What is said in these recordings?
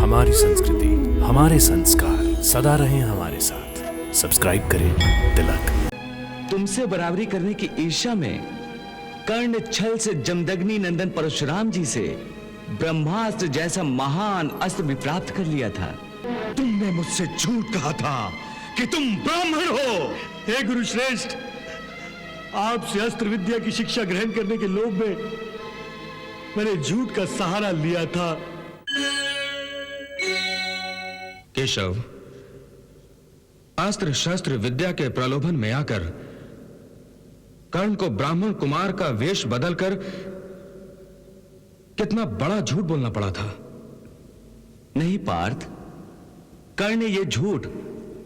हमारी संस्कृति, हमारे संस्कार सदा रहें हमारे साथ। सब्सक्राइब करें तिलक। तुमसे बराबरी करने की ईर्ष्या में कर्ण छल से जमदग्नि नंदन परशुराम जी से ब्रह्मास्त्र जैसा महान अस्त्र भी प्राप्त कर लिया था। तुमने मुझसे झूठ कहा था कि तुम ब्राह्मण हो। हे गुरु श्रेष्ठ, आपसे अस्त्र विद्या की शिक्षा ग्रहण करने के लोभ में मैंने झूठ का सहारा लिया था। केशव, अस्त्र शस्त्र विद्या के प्रलोभन में आकर कर्ण को ब्राह्मण कुमार का वेश बदलकर कितना बड़ा झूठ बोलना पड़ा था। नहीं पार्थ, कर्ण ने यह झूठ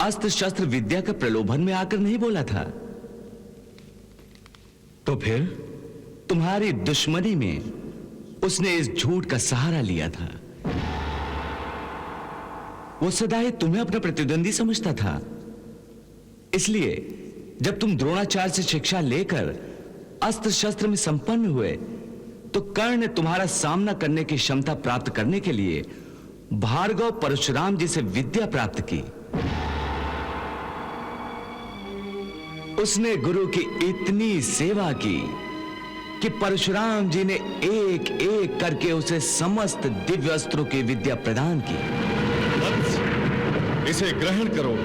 अस्त्र शस्त्र विद्या के प्रलोभन में आकर नहीं बोला था। तो फिर तुम्हारी दुश्मनी में उसने इस झूठ का सहारा लिया था। वो सदा ही तुम्हें अपना प्रतिद्वंदी समझता था। इसलिए जब तुम द्रोणाचार्य से शिक्षा लेकर अस्त्र शस्त्र में संपन्न हुए तो कर्ण ने तुम्हारा सामना करने की क्षमता प्राप्त करने के लिए भार्गव परशुराम जी से विद्या प्राप्त की। उसने गुरु की इतनी सेवा की कि परशुराम जी ने एक एक करके उसे समस्त दिव्य अस्त्रों की विद्या प्रदान की। इसे ग्रहण करो।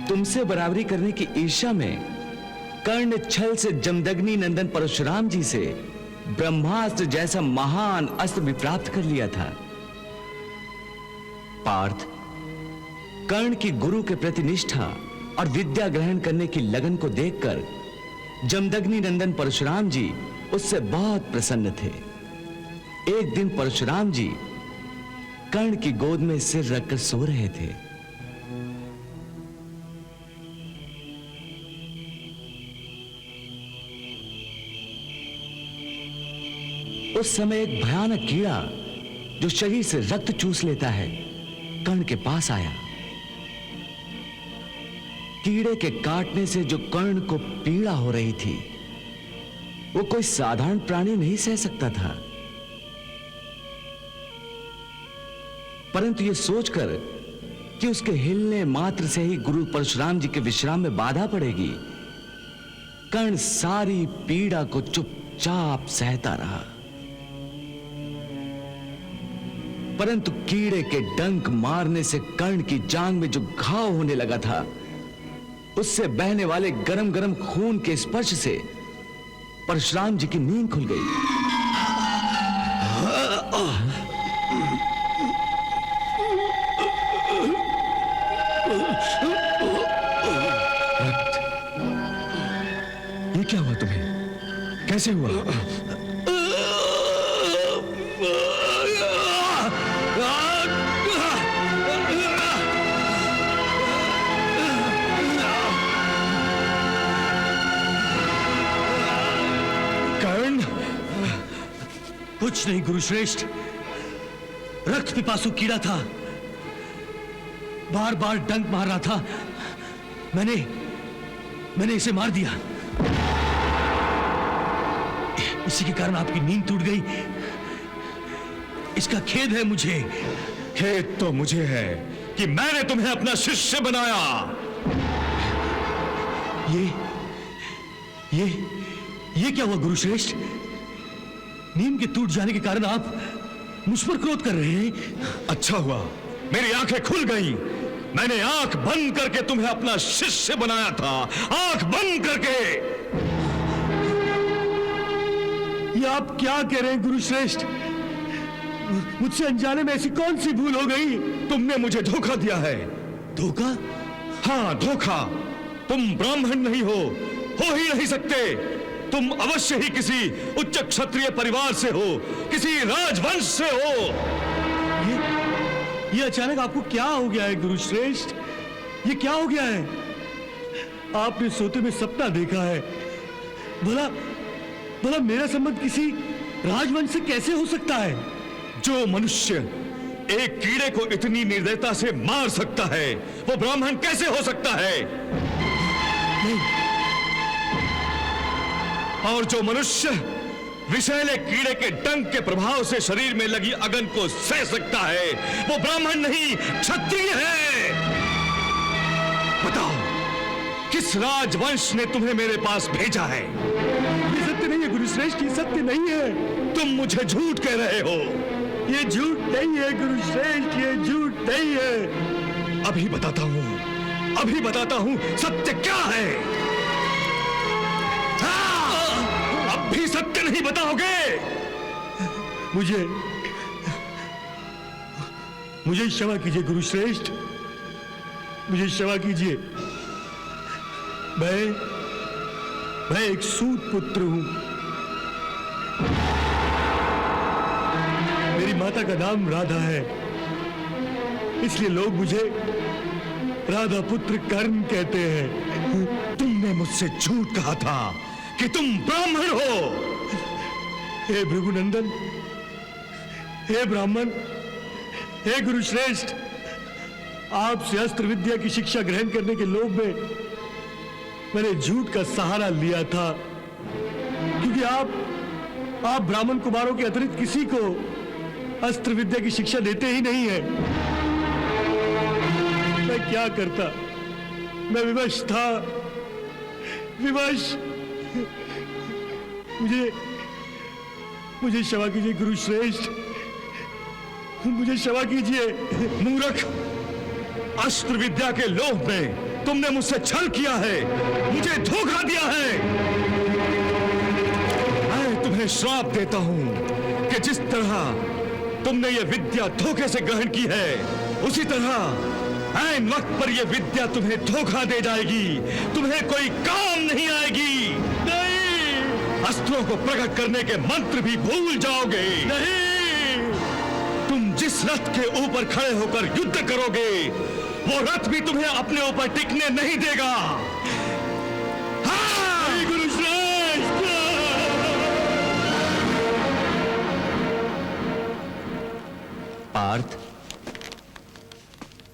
तुमसे बराबरी करने की ईर्ष्या में कर्ण छल से जमदग्नि नंदन परशुराम जी से ब्रह्मास्त्र जैसा महान अस्त्र भी प्राप्त कर लिया था। पार्थ, कर्ण की गुरु के प्रति निष्ठा और विद्या ग्रहण करने की लगन को देखकर जमदग्नि नंदन परशुराम जी उससे बहुत प्रसन्न थे। एक दिन परशुराम जी कर्ण की गोद में सिर रखकर सो रहे थे। उस समय एक भयानक कीड़ा जो शरीर से रक्त चूस लेता है कर्ण के पास आया। कीड़े के काटने से जो कर्ण को पीड़ा हो रही थी वो कोई साधारण प्राणी नहीं सह सकता था। परंतु यह सोचकर कि उसके हिलने मात्र से ही गुरु परशुराम जी के विश्राम में बाधा पड़ेगी, कर्ण सारी पीड़ा को चुपचाप सहता रहा। परंतु कीड़े के डंक मारने से कर्ण की जांग में जो घाव होने लगा था उससे बहने वाले गरम गरम खून के स्पर्श से परशुराम जी की नींद खुल गई। ये क्या हुआ तुम्हें? कैसे हुआ? कुछ नहीं गुरुश्रेष्ठ, रक्त पिपासु कीड़ा था, बार बार डंक मार रहा था। मैंने इसे मार दिया। इसी के कारण आपकी नींद टूट गई। इसका खेद है मुझे। खेद तो मुझे है कि मैंने तुम्हें अपना शिष्य बनाया। ये क्या हुआ गुरुश्रेष्ठ? नींद के टूट जाने के कारण आप मुझ पर क्रोध कर रहे हैं। अच्छा हुआ मेरी आंखें खुल गईं। मैंने आंख बंद करके तुम्हें अपना शिष्य बनाया था। आंख बंद करके। ये आप क्या कह रहे हैं गुरुश्रेष्ठ? मुझसे अनजाने में ऐसी कौन सी भूल हो गई? तुमने मुझे धोखा दिया है। धोखा? हाँ, धोखा। तुम ब्राह्मण नहीं हो ही नहीं सकते। तुम अवश्य ही किसी उच्च क्षत्रिय परिवार से हो, किसी राजवंश से हो। ये अचानक आपको क्या हो गया है गुरुश्रेष्ठ? ये क्या हो गया है? आपने सोते में सपना देखा है। भला मेरा संबंध राजवंश से कैसे हो सकता है? जो मनुष्य एक कीड़े को इतनी निर्दयता से मार सकता है, वो ब्राह्मण कैसे हो सकता है? नहीं, और जो मनुष्य विषैले कीड़े के डंक के प्रभाव से शरीर में लगी अगन को सह सकता है, वो ब्राह्मण नहीं, क्षत्रिय है। बताओ, किस राजवंश ने तुम्हें मेरे पास भेजा है? ये सत्य नहीं है गुरुश्रेष्ठ, ये सत्य नहीं है। तुम मुझे झूठ कह रहे हो। ये झूठ नहीं है गुरुश्रेष्ठ, ये झूठ नहीं है। अभी बताता हूं सत्य क्या है। हाँ, अब भी सत्य नहीं बताओगे? मुझे क्षमा कीजिए गुरुश्रेष्ठ, मुझे क्षमा कीजिए। मैं एक सूत पुत्र हूं। मेरी माता का नाम राधा है, इसलिए लोग मुझे राधा पुत्र कर्ण कहते हैं। तुमने मुझसे झूठ कहा था कि तुम ब्राह्मण हो। हे भृगुनंदन, हे ब्राह्मण, हे गुरुश्रेष्ठ, आपसे अस्त्र विद्या की शिक्षा ग्रहण करने के लोभ में मैंने झूठ का सहारा लिया था, क्योंकि आप ब्राह्मण कुमारों के अतिरिक्त किसी को अस्त्र विद्या की शिक्षा देते ही नहीं है। मैं क्या करता? मैं विवश था, विवश। मुझे क्षमा कीजिए गुरुश्रेष्ठ, मुझे क्षमा कीजिए। मूर्ख, अस्त्र विद्या के लोभ में तुमने मुझसे छल किया है, मुझे धोखा दिया है। मैं तुम्हें श्राप देता हूं कि जिस तरह तुमने ये विद्या धोखे से ग्रहण की है, उसी तरह ऐन वक्त पर यह विद्या तुम्हें धोखा दे जाएगी, तुम्हें कोई काम नहीं आएगी। नहीं, अस्त्रों को प्रकट करने के मंत्र भी भूल जाओगे। नहीं, तुम जिस रथ के ऊपर खड़े होकर युद्ध करोगे, वो रथ भी तुम्हें अपने ऊपर टिकने नहीं देगा। हाँ! गुरुश्रेष्ठ। पार्थ,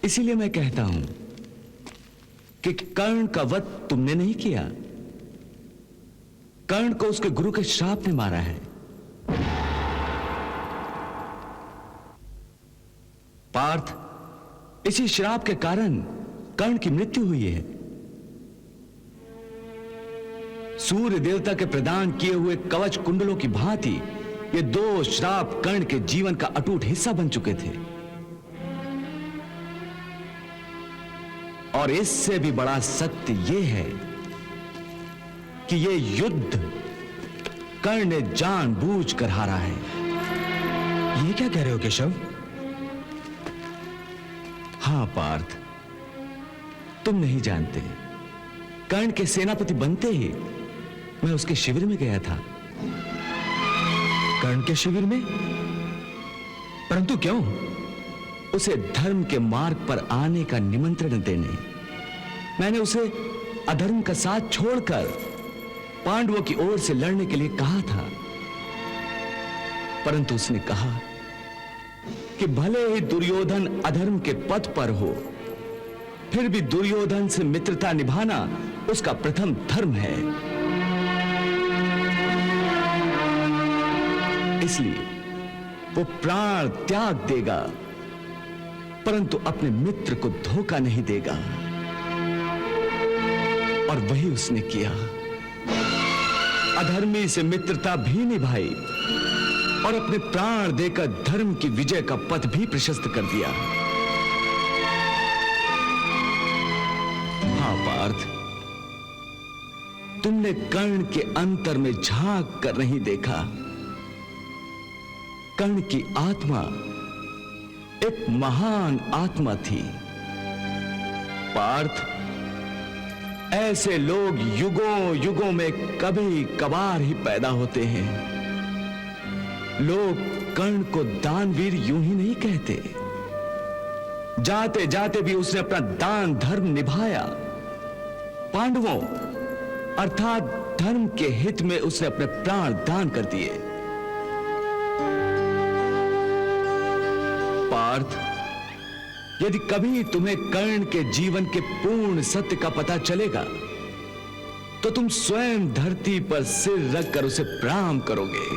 इसीलिए मैं कहता हूं कि कर्ण का वध तुमने नहीं किया, कर्ण को उसके गुरु के श्राप ने मारा है। पार्थ, इसी श्राप के कारण कर्ण की मृत्यु हुई है। सूर्य देवता के प्रदान किए हुए कवच कुंडलों की भांति ये दो श्राप कर्ण के जीवन का अटूट हिस्सा बन चुके थे। और इससे भी बड़ा सत्य यह है कि यह युद्ध कर्ण ने जानबूझकर हारा है। ये क्या कह रहे हो केशव? हां पार्थ, तुम नहीं जानते, कर्ण के सेनापति बनते ही मैं उसके शिविर में गया था। कर्ण के शिविर में? परंतु क्यों? उसे धर्म के मार्ग पर आने का निमंत्रण देने। मैंने उसे अधर्म का साथ छोड़कर पांडवों की ओर से लड़ने के लिए कहा था, परंतु उसने कहा कि भले ही दुर्योधन अधर्म के पथ पर हो, फिर भी दुर्योधन से मित्रता निभाना उसका प्रथम धर्म है। इसलिए वो प्राण त्याग देगा, परंतु अपने मित्र को धोखा नहीं देगा। और वही उसने किया। अधर्मी से मित्रता भी निभाई और अपने प्राण देकर धर्म की विजय का पथ भी प्रशस्त कर दिया। हाँ पार्थ, तुमने कर्ण के अंतर में झांक कर नहीं देखा। कर्ण की आत्मा एक महान आत्मा थी। पार्थ, ऐसे लोग युगों युगों में कभी कभार ही पैदा होते हैं। लोग कर्ण को दानवीर यूं ही नहीं कहते। जाते जाते भी उसने अपना दान धर्म निभाया। पांडवों अर्थात धर्म के हित में उसने अपने प्राण दान कर दिए। पार्थ, यदि कभी तुम्हें कर्ण के जीवन के पूर्ण सत्य का पता चलेगा तो तुम स्वयं धरती पर सिर रखकर उसे प्रणाम करोगे।